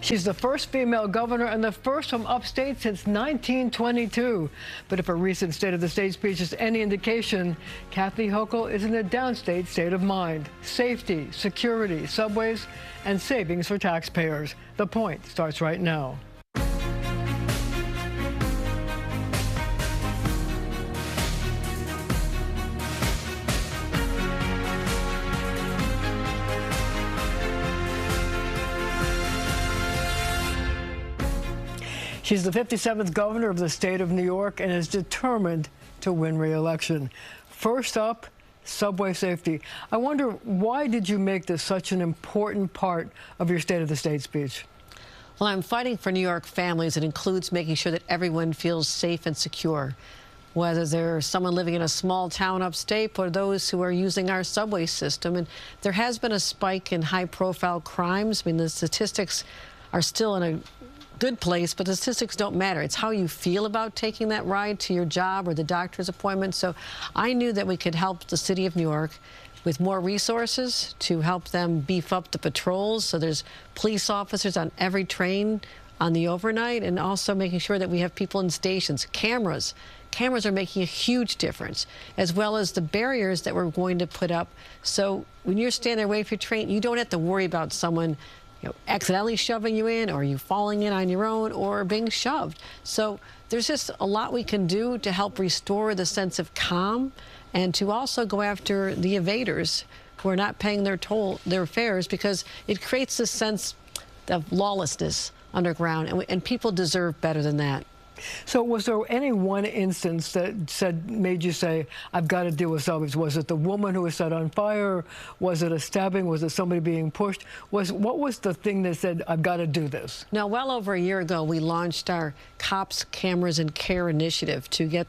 She's the first female governor and the first from upstate since 1922. But if a recent State of the State speech is any indication, Kathy Hochul is in a downstate state of mind. Safety, security, subways, and savings for taxpayers. The Point starts right now. She's the 57th governor of the state of New York and is determined to win re-election. First up, subway safety. I wonder, why did you make this such an important part of your State of the State speech? Well, I'm fighting for New York families. It includes making sure that everyone feels safe and secure, whether they're someone living in a small town upstate or those who are using our subway system. And there has been a spike in high-profile crimes. I mean, the statistics are still in a good place, but the statistics don't matter. It's how you feel about taking that ride to your job or the doctor's appointment. So I knew that we could help the city of New York with more resources to help them beef up the patrols. So there's police officers on every train on the overnight, and also making sure that we have people in stations. Cameras are making a huge difference, as well as the barriers that we're going to put up. So when you're standing there waiting for your train, you don't have to worry about someone accidentally shoving you in, or you falling in on your own, or being shoved. So there's just a lot we can do to help restore the sense of calm, and to also go after the evaders who are not paying their fares, because it creates this sense of lawlessness underground, and people deserve better than that. So was there any one instance that made you say, I've got to deal with subways? Was it the woman who was set on fire? Was it a stabbing? Was it somebody being pushed? What was the thing that said, I've got to do this? Now, well over a year ago, we launched our Cops, Cameras, and Care initiative to get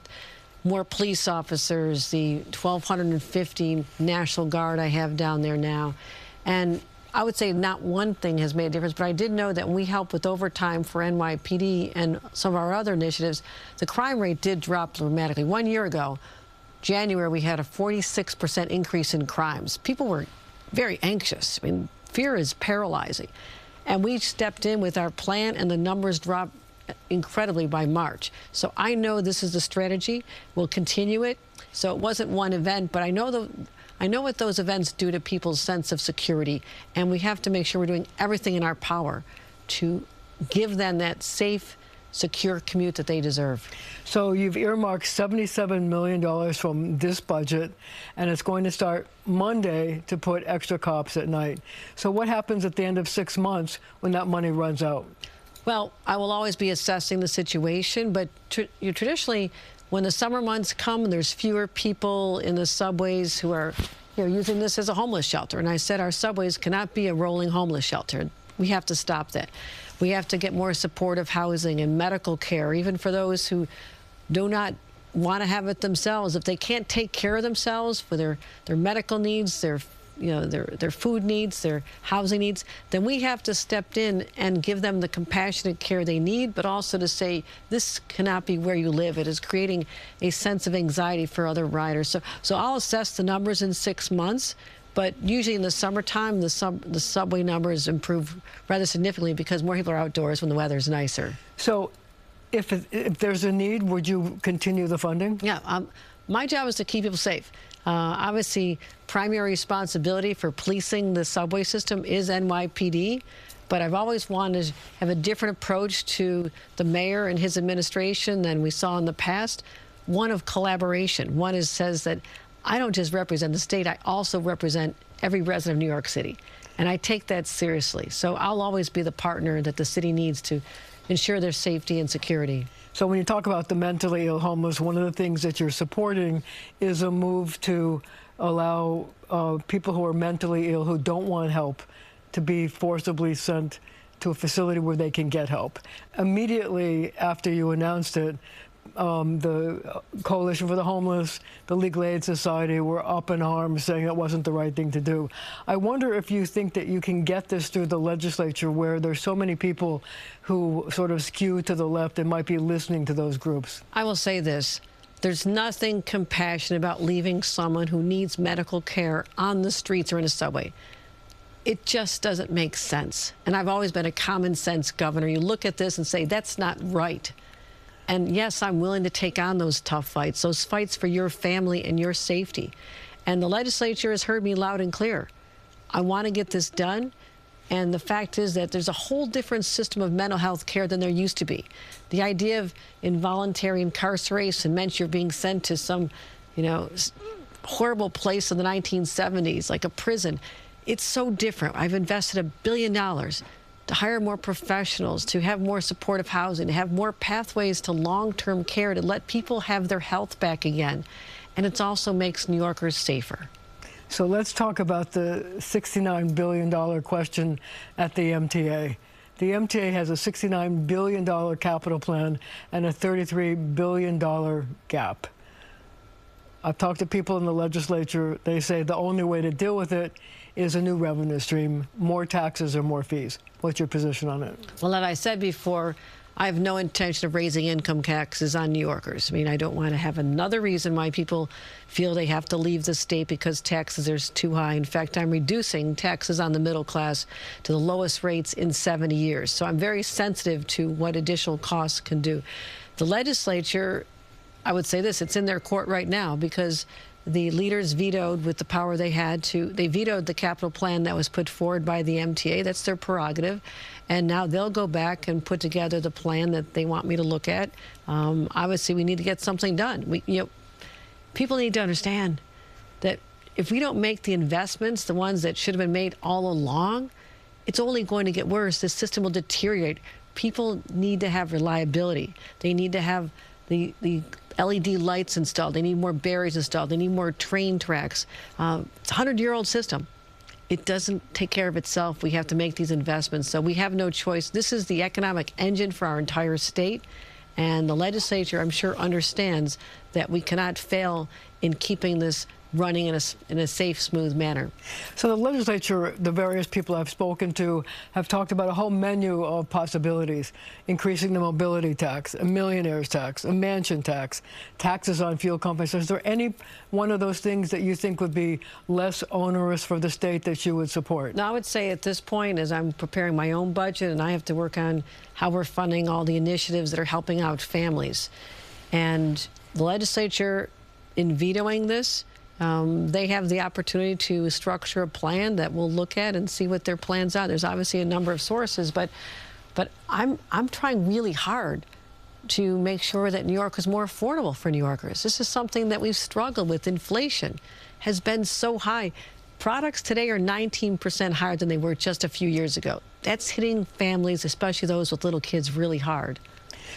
more police officers, the 1,250 National Guard I have down there now. And I would say not one thing has made a difference, but I did know that when we helped with overtime for NYPD and some of our other initiatives, the crime rate did drop dramatically. 1 year ago, January, we had a 46% increase in crimes. People were very anxious. I mean, fear is paralyzing. And we stepped in with our plan, and the numbers dropped incredibly by March. So I know this is the strategy. We'll continue it. So it wasn't one event, but I know what those events do to people's sense of security, and we have to make sure we're doing everything in our power to give them that safe, secure commute that they deserve. So you've earmarked $77 million from this budget, and it's going to start Monday to put extra cops at night. So what happens at the end of 6 months when that money runs out? Well, I will always be assessing the situation, but traditionally, when the summer months come and there's fewer people in the subways who are using this as a homeless shelter, and I said our subways cannot be a rolling homeless shelter. We have to stop that. We have to get more supportive housing and medical care, even for those who do not want to have it themselves. If they can't take care of themselves for their medical needs, their food needs, their housing needs, then we have to step in and give them the compassionate care they need, but also to say, this cannot be where you live. It is creating a sense of anxiety for other riders. So I'll assess the numbers in 6 months, but usually in the summertime, the subway numbers improve rather significantly because more people are outdoors when the weather's nicer. So if there's a need, would you continue the funding? Yeah, my job is to keep people safe. Obviously, primary responsibility for policing the subway system is NYPD, but I've always wanted to have a different approach to the mayor and his administration than we saw in the past. One of collaboration. One says that I don't just represent the state, I also represent every resident of New York City. And I take that seriously. So I'll always be the partner that the city needs to ensure their safety and security. So when you talk about the mentally ill homeless, one of the things that you're supporting is a move to allow people who are mentally ill, who don't want help, to be forcibly sent to a facility where they can get help. Immediately after you announced it, the Coalition for the Homeless, the Legal Aid Society were up in arms saying that wasn't the right thing to do. I wonder if you think that you can get this through the legislature, where there's so many people who sort of skew to the left and might be listening to those groups. I will say this. There's nothing compassionate about leaving someone who needs medical care on the streets or in a subway. it just doesn't make sense. And I've always been a common sense governor. You look at this and say, that's not right. And yes, I'm willing to take on those tough fights, those fights for your family and your safety. And the legislature has heard me loud and clear. I want to get this done. And the fact is that there's a whole different system of mental health care than there used to be. The idea of involuntary incarceration meant you're being sent to some, horrible place in the 1970s, like a prison. It's so different. I've invested $1 billion to hire more professionals, to have more supportive housing, to have more pathways to long-term care, to let people have their health back again. And it also makes New Yorkers safer. So let's talk about the $69 billion question at the MTA. The MTA has a $69 billion capital plan and a $33 billion gap. I've talked to people in the legislature. They say the only way to deal with it is a new revenue stream, more taxes or more fees. What's your position on it? Well, as I said before, I have no intention of raising income taxes on New Yorkers. I mean, I don't want to have another reason why people feel they have to leave the state because taxes are too high. In fact, I'm reducing taxes on the middle class to the lowest rates in 70 years. So I'm very sensitive to what additional costs can do. The legislature, I would say this, it's in their court right now because the leaders vetoed with the power they had to. They vetoed the capital plan that was put forward by the MTA. That's their prerogative. And now they'll go back and put together the plan that they want me to look at. Obviously, we need to get something done. People need to understand that if we don't make the investments, the ones that should have been made all along, it's only going to get worse. The system will deteriorate. People need to have reliability. They need to have the LED lights installed. They need more barriers installed. They need more train tracks. It's a 100-year-old system. It doesn't take care of itself. We have to make these investments. So we have no choice. This is the economic engine for our entire state. And the legislature, I'm sure, understands that we cannot fail in keeping this running in a safe, smooth manner. So the legislature, the various people I've spoken to, have talked about a whole menu of possibilities: increasing the mobility tax, a millionaire's tax, a mansion tax, taxes on fuel companies. So is there any one of those things that you think would be less onerous for the state that you would support? Now, I would say at this point, as I'm preparing my own budget and I have to work on how we're funding all the initiatives that are helping out families, and the legislature, in vetoing this, they have the opportunity to structure a plan that we'll look at and see what their plans are. There's obviously a number of sources, but I'm trying really hard to make sure that New York is more affordable for New Yorkers. This is something that we've struggled with. Inflation has been so high. Products today are 19% higher than they were just a few years ago. That's hitting families, especially those with little kids, really hard.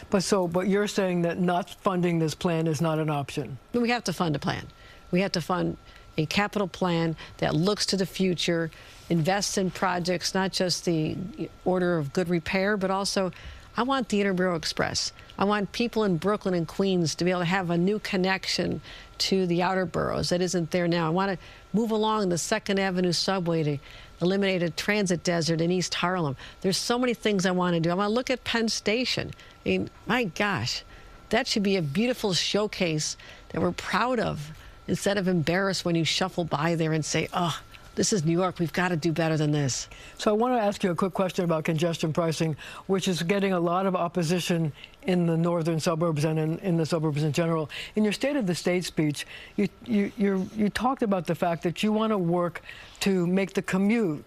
But you're saying that not funding this plan is not an option? We have to fund a plan. We have to fund a capital plan that looks to the future, invests in projects, not just the order of good repair, but also I want the Interborough Express. I want people in Brooklyn and Queens to be able to have a new connection to the outer boroughs that isn't there now. I want to move along the 2nd Avenue subway to eliminate a transit desert in East Harlem. There's so many things I want to do. I want to look at Penn Station. I mean, my gosh, that should be a beautiful showcase that we're proud of, instead of embarrassed when you shuffle by there and say, oh, this is New York. We've got to do better than this. So I want to ask you a quick question about congestion pricing, which is getting a lot of opposition in the northern suburbs and in the suburbs in general. In your State of the State speech, you talked about the fact that you want to work to make the commute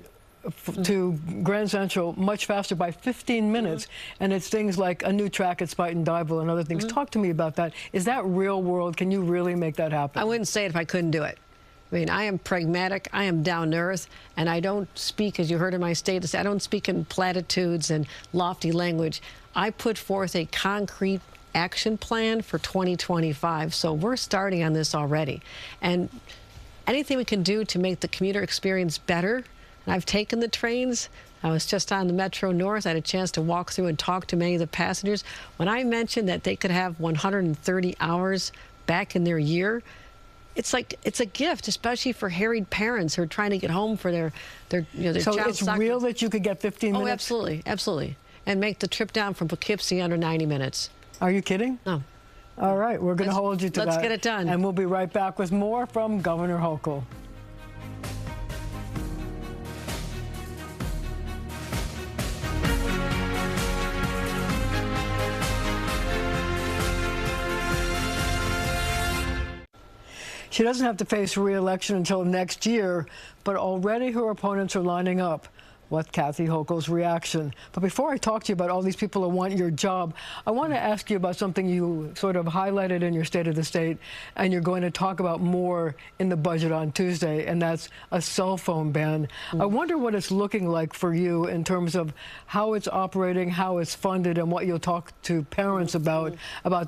to Grand Central much faster by 15 minutes, and it's things like a new track at Spuyten Duyvil and other things. Talk to me about that. Is that real world? Can you really make that happen? I wouldn't say it if I couldn't do it. I mean, I am pragmatic, I am down to earth, and I don't speak, as you heard in my status, I don't speak in platitudes and lofty language. I put forth a concrete action plan for 2025, so we're starting on this already. And anything we can do to make the commuter experience better. And I've taken the trains. I was just on the Metro North. I had a chance to walk through and talk to many of the passengers. When I mentioned that they could have 130 hours back in their year, it's a gift, especially for harried parents who are trying to get home for their child's So it's soccer. real that you could get 15 minutes? Oh, absolutely, absolutely. And make the trip down from Poughkeepsie under 90 minutes. Are you kidding? No. All right, we're going to hold you to that. Let's get it done. And we'll be right back with more from Governor Hochul. She doesn't have to face re-election until next year, but already her opponents are lining up. What's Kathy Hochul's reaction? But before I talk to you about all these people who want your job, I want to ask you about something you sort of highlighted in your State of the State, and you're going to talk about more in the budget on Tuesday, and that's a cell phone ban. I wonder what it's looking like for you in terms of how it's operating, how it's funded, and what you'll talk to parents about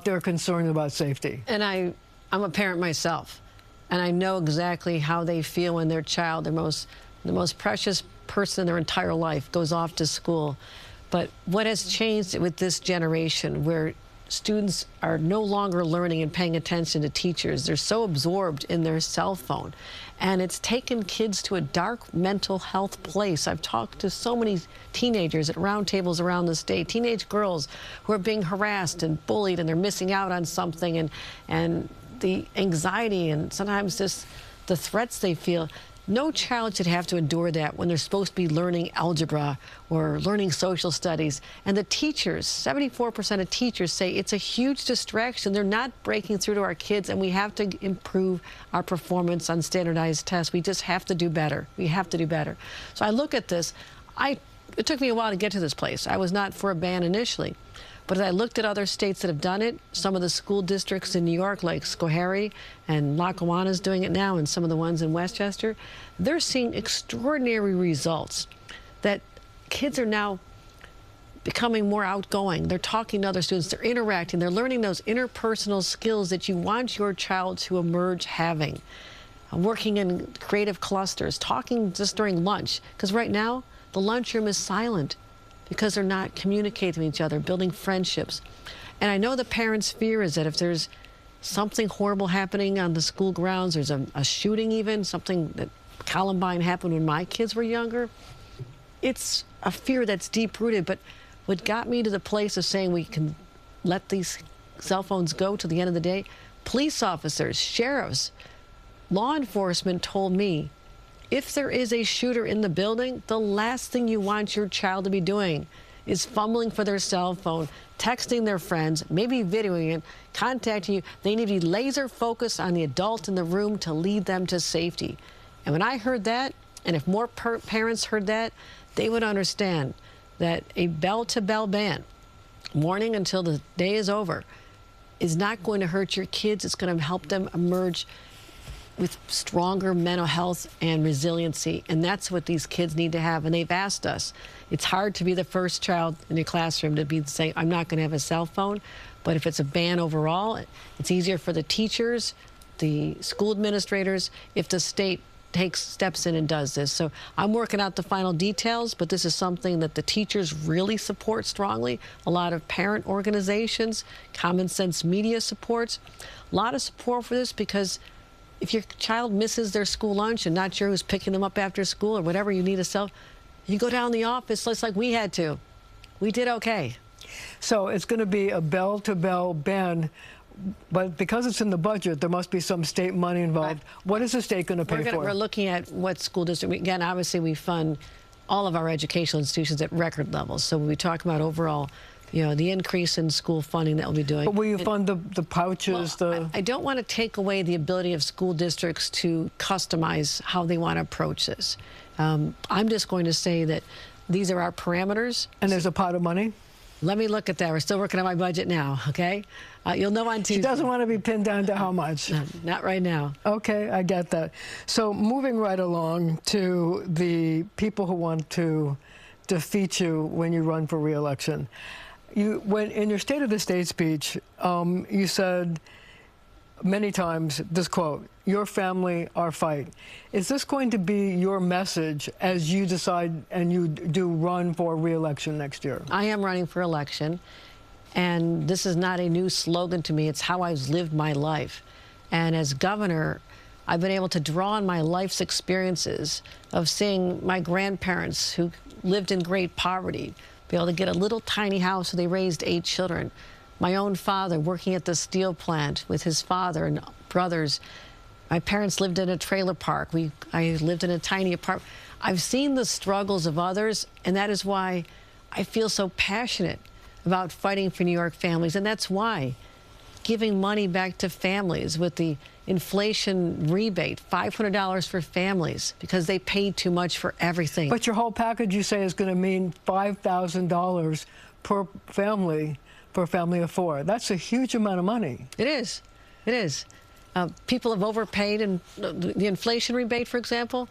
their concern about safety. And I'm a parent myself, and I know exactly how they feel when their child, the most precious person in their entire life, goes off to school. But what has changed with this generation, where students are no longer learning and paying attention to teachers, they're so absorbed in their cell phone, and it's taken kids to a dark mental health place. I've talked to so many teenagers at roundtables around the state, teenage girls who are being harassed and bullied, and they're missing out on something, and the anxiety and sometimes just the threats they feel. No child should have to endure that when they're supposed to be learning algebra or learning social studies. And the teachers, 74% of teachers say it's a huge distraction. They're not breaking through to our kids, and we have to improve our performance on standardized tests. We just have to do better. We have to do better. So I look at this. It took me a while to get to this place. I was not for a ban initially. But as I looked at other states that have done it, some of the school districts in New York, like Schoharie and Lackawanna is doing it now, and some of the ones in Westchester, they're seeing extraordinary results, that kids are now becoming more outgoing. They're talking to other students, they're interacting, they're learning those interpersonal skills that you want your child to emerge having. Working in creative clusters, talking just during lunch, because right now the lunchroom is silent, because they're not communicating with each other, building friendships. And I know the parents' fear is that if there's something horrible happening on the school grounds, there's a shooting even, something that Columbine happened when my kids were younger, it's a fear that's deep-rooted. But what got me to the place of saying we can let these cell phones go to the end of the day, police officers, sheriffs, law enforcement told me, if there is a shooter in the building, the last thing you want your child to be doing is fumbling for their cell phone, texting their friends, maybe videoing it, contacting you. They need to be laser focused on the adult in the room to lead them to safety. And when I heard that, and if more parents heard that, they would understand that a bell-to-bell ban, morning until the day is over, is not going to hurt your kids. It's going to help them emerge with stronger mental health and resiliency, and that's what these kids need to have. And they've asked us. It's hard to be the first child in your classroom to be saying, I'm not going to have a cell phone, but if it's a ban overall, it's easier for the teachers, the school administrators, if the state takes steps in and does this. So I'm working out the final details, but this is something that the teachers really support strongly. A lot of parent organizations, Common Sense Media supports. A lot of support for this, because if your child misses their school lunch and not sure who's picking them up after school or whatever, you need a cell, you go down the office just like we had to. We did okay. So it's going to be a bell-to-bell ban, but because it's in the budget, there must be some state money involved. Right. What is the state going to pay for? We're looking at what school district. Again, obviously, we fund all of our educational institutions at record levels. So when we talk about overall, the increase in school funding that we'll be doing. But will you fund the pouches? Well, I don't want to take away the ability of school districts to customize how they want to approach this. I'm just going to say that these are our parameters. And there's a pot of money? Let me look at that. We're still working on my budget now, okay? You'll know on Tuesday. She doesn't want to be pinned down to how much. Not right now. Okay, I get that. So moving right along to the people who want to defeat you when you run for re-election. When in your State of the State speech, you said many times this quote, "Your family, our fight." Is this going to be your message as you decide and you do run for re-election next year? I am running for election, and this is not a new slogan to me. It's how I've lived my life. And as governor, I've been able to draw on my life's experiences of seeing my grandparents who lived in great poverty be able to get a little tiny house where they raised 8 children. My own father working at the steel plant with his father and brothers. My parents lived in a trailer park. I lived in a tiny apartment. I've seen the struggles of others, and that is why I feel so passionate about fighting for New York families. And that's why giving money back to families with the inflation rebate, $500 for families because they paid too much for everything. But your whole package, you say, is going to mean $5,000 per family for a family of four. That's a huge amount of money. It is. It is. People have overpaid, and the inflation rebate, for example,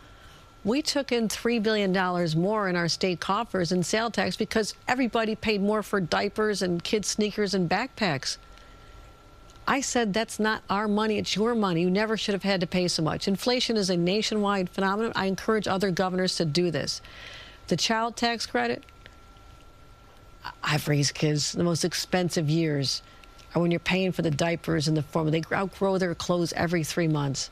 we took in $3 billion more in our state coffers in sales tax because everybody paid more for diapers and kids' sneakers and backpacks. I said, that's not our money, it's your money. You never should have had to pay so much. Inflation is a nationwide phenomenon. I encourage other governors to do this. The child tax credit, I've raised kids the most expensive years are when you're paying for the diapers and the formula. They outgrow their clothes every 3 months.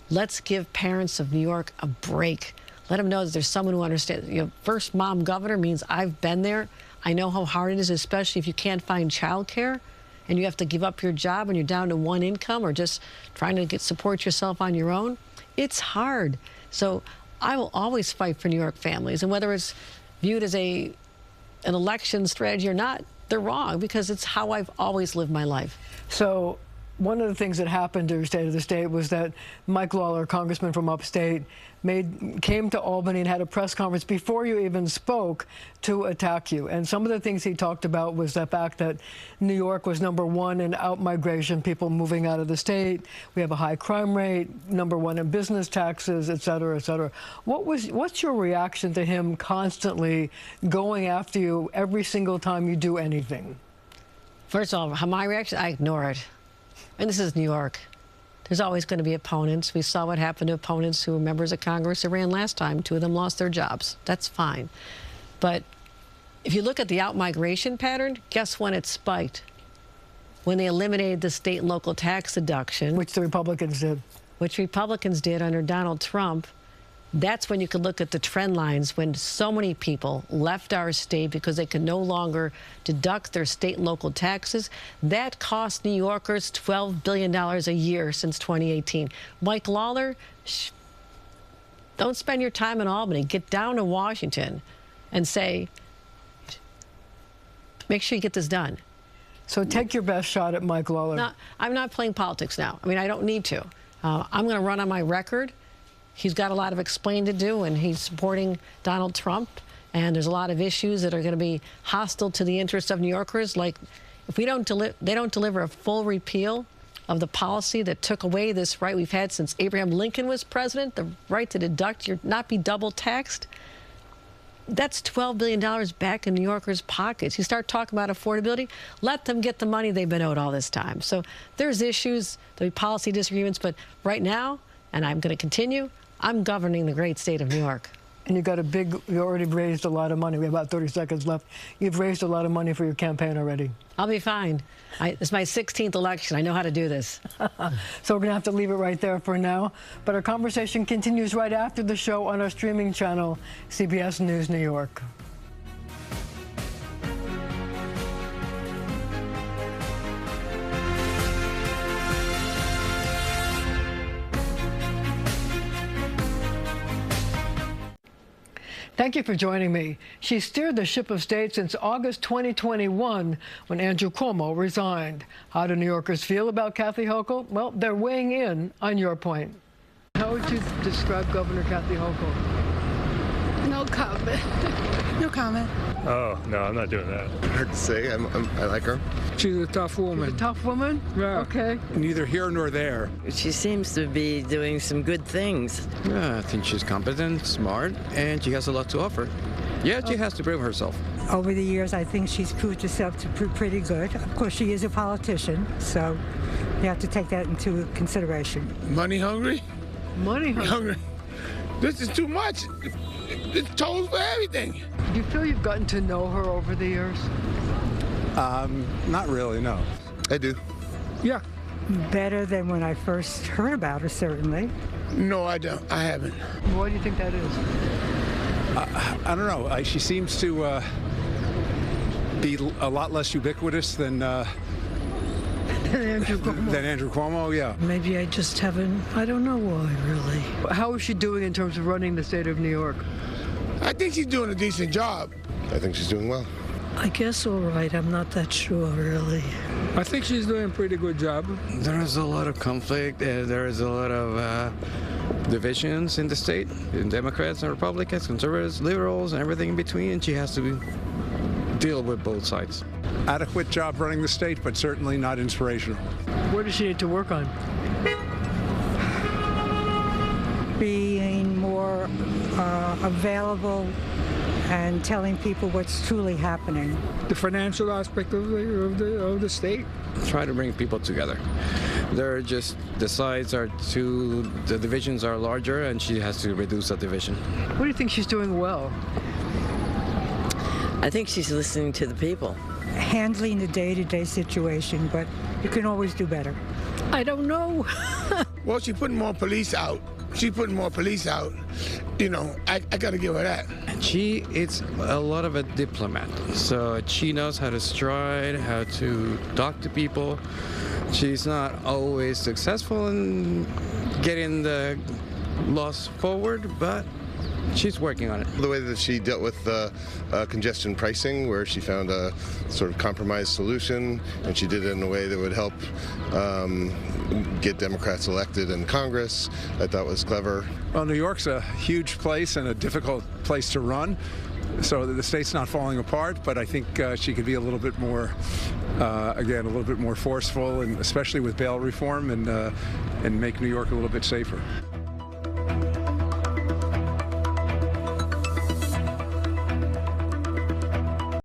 Let's give parents of New York a break. Let them know that there's someone who understands. You know, first mom governor means I've been there. I know how hard it is, especially if you can't find childcare and you have to give up your job and you're down to one income or just trying to support yourself on your own. It's hard. So I will always fight for New York families. And whether it's viewed as an election strategy or not, they're wrong because it's how I've always lived my life. So one of the things that happened during State of the State was that Mike Lawler, congressman from upstate, came to Albany and had a press conference before you even spoke to attack you. And some of the things he talked about was the fact that New York was #1 in out-migration, people moving out of the state. We have a high crime rate, #1 in business taxes, et cetera, et cetera. What's your reaction to him constantly going after you every single time you do anything? First of all, my reaction, I ignore it. And this is New York. There's always going to be opponents. We saw what happened to opponents who were members of Congress who ran last time. 2 of them lost their jobs. That's fine. But if you look at the out-migration pattern, guess when it spiked? When they eliminated the state and local tax deduction. Which the Republicans did. Which Republicans did under Donald Trump. That's when you could look at the trend lines when so many people left our state because they could no longer deduct their state and local taxes. That cost New Yorkers $12 billion a year since 2018. Mike Lawler, don't spend your time in Albany. Get down to Washington and say, make sure you get this done. So take your best shot at Mike Lawler. No, I'm not playing politics now. I mean, I don't need to. I'm going to run on my record. He's got a lot of explaining to do, and he's supporting Donald Trump. And there's a lot of issues that are going to be hostile to the interests of New Yorkers. Like, if they don't deliver a full repeal of the policy that took away this right we've had since Abraham Lincoln was president, the right to deduct, not be double taxed. That's $12 billion back in New Yorkers' pockets. You start talking about affordability, let them get the money they've been owed all this time. So there's issues, there'll be policy disagreements, but right now, and I'm going to continue, I'm governing the great state of New York. And you already raised a lot of money. We have about 30 seconds left. You've raised a lot of money for your campaign already. I'll be fine. It's my 16th election. I know how to do this. So we're going to have to leave it right there for now. But our conversation continues right after the show on our streaming channel, CBS News New York. Thank you for joining me. She steered the ship of state since August 2021 when Andrew Cuomo resigned. How do New Yorkers feel about Kathy Hochul? Well, they're weighing in on your point. How would you describe Governor Kathy Hochul? No comment. No comment. Oh, no, I'm not doing that. Hard to say. I like her. She's a tough woman. She's a tough woman? Yeah. Okay. Neither here nor there. She seems to be doing some good things. Yeah, I think she's competent, smart, and she has a lot to offer. Yeah, she has to prove herself. Over the years, I think she's proved herself to be pretty good. Of course, she is a politician, so you have to take that into consideration. Money hungry? Money hungry. This is too much. It's tolls for everything. Do you feel you've gotten to know her over the years? Not really, no. I do. Yeah. Better than when I first heard about her, certainly. No, I don't. I haven't. Why do you think that is? I don't know. She seems to be a lot less ubiquitous than Andrew Cuomo. than Andrew Cuomo, yeah. Maybe I just haven't, I don't know why, really. How is she doing in terms of running the state of New York? I think she's doing a decent job. I think she's doing well. I guess all right. I'm not that sure, really. I think she's doing a pretty good job. There is a lot of conflict. There is a lot of divisions in the state, in Democrats and Republicans, conservatives, liberals, and everything in between. And she has to deal with both sides. Adequate job running the state, but certainly not inspirational. What does she need to work on? Being more available and telling people what's truly happening. The financial aspect of the state. Try to bring people together. They're just, the sides are too, the divisions are larger, and she has to reduce that division. What do you think she's doing well? I think she's listening to the people. Handling the day-to-day situation, but you can always do better. I don't know. Well, she's putting more police out. She's putting more police out. You know, I got to give her that. She is a lot of a diplomat, so she knows how to stride, how to talk to people. She's not always successful in getting the laws forward, but she's working on it. The way that she dealt with congestion pricing, where she found a sort of compromise solution, and she did it in a way that would help get Democrats elected in Congress, I thought was clever. Well, New York's a huge place and a difficult place to run, so the state's not falling apart, but I think she could be a little bit more, again, a little bit more forceful, and especially with bail reform, and make New York a little bit safer.